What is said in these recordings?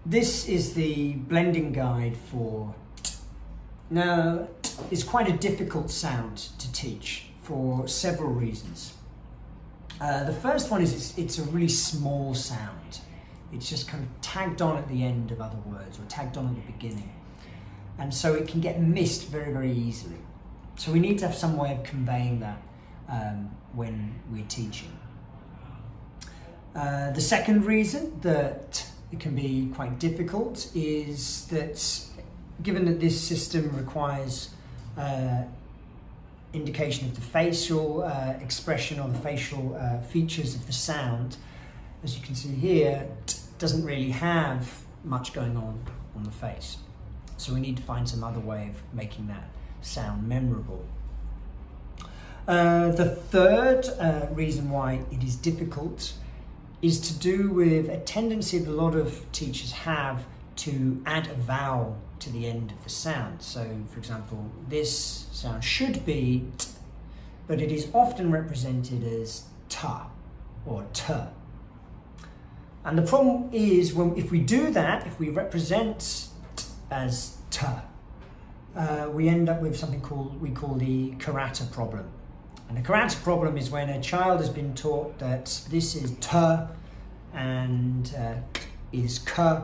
This is the blending guide for t. Now, it's quite a difficult sound to teach for several reasons. The first one is it's a really small sound. It's just kind of tagged on at the end of other words or tagged on at the beginning. And so it can get missed very, very easily. So we need to have some way of conveying that when we're teaching. The second reason that it can be quite difficult is that given that this system requires indication of the facial expression or the facial features of the sound, as you can see here, t doesn't really have much going on the face. So we need to find some other way of making that sound memorable. The third reason why it is difficult is to do with a tendency that a lot of teachers have to add a vowel to the end of the sound. So, for example, this sound should be t, but it is often represented as ta or t. And the problem is if we do that, if we represent t as t, we end up with something we call the karate problem. And the karate problem is when a child has been taught that this is t and is k,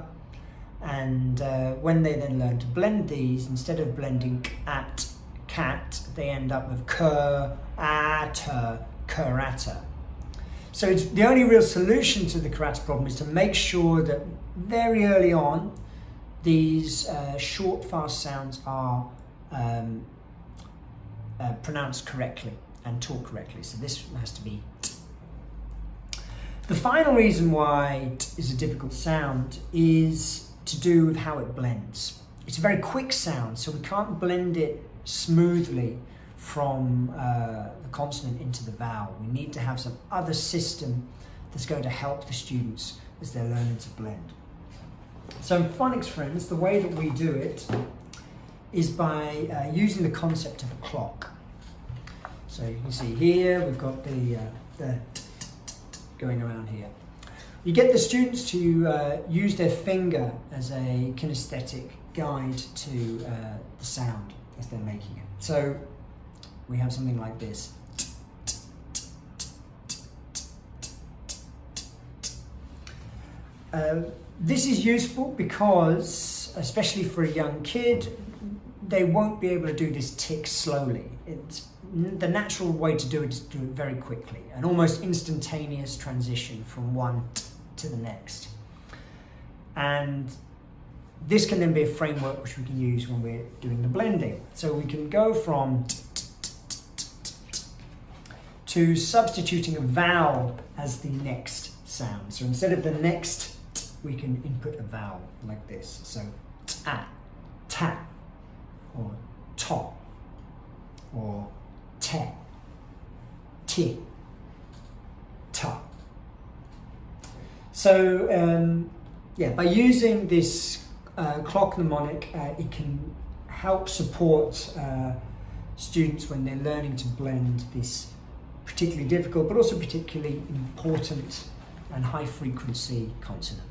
and when they then learn to blend these, instead of blending at cat, they end up with k, at, karata. So it's, the only real solution to the karate problem is to make sure that very early on these short, fast sounds are pronounced correctly and taught correctly. So this has to be t. The final reason why t is a difficult sound is to do with how it blends. It's a very quick sound, so we can't blend it smoothly from the consonant into the vowel. We need to have some other system that's going to help the students as they're learning to blend. So in Phonics Friends, the way that we do it is by using the concept of a clock. So you can see here, we've got the going around here. You get the students to use their finger as a kinesthetic guide to the sound as they're making it. So we have something like this. This is useful because, especially for a young kid, they won't be able to do this tick slowly. The natural way to do it is to do it very quickly, an almost instantaneous transition from one to the next. And this can then be a framework which we can use when we're doing the blending. So we can go from to substituting a vowel as the next sound. So instead of the next, we can input a vowel like this. So ta, ta, or to, or te, ti, ta. So yeah, by using this clock mnemonic, it can help support students when they're learning to blend this particularly difficult but also particularly important and high frequency consonant.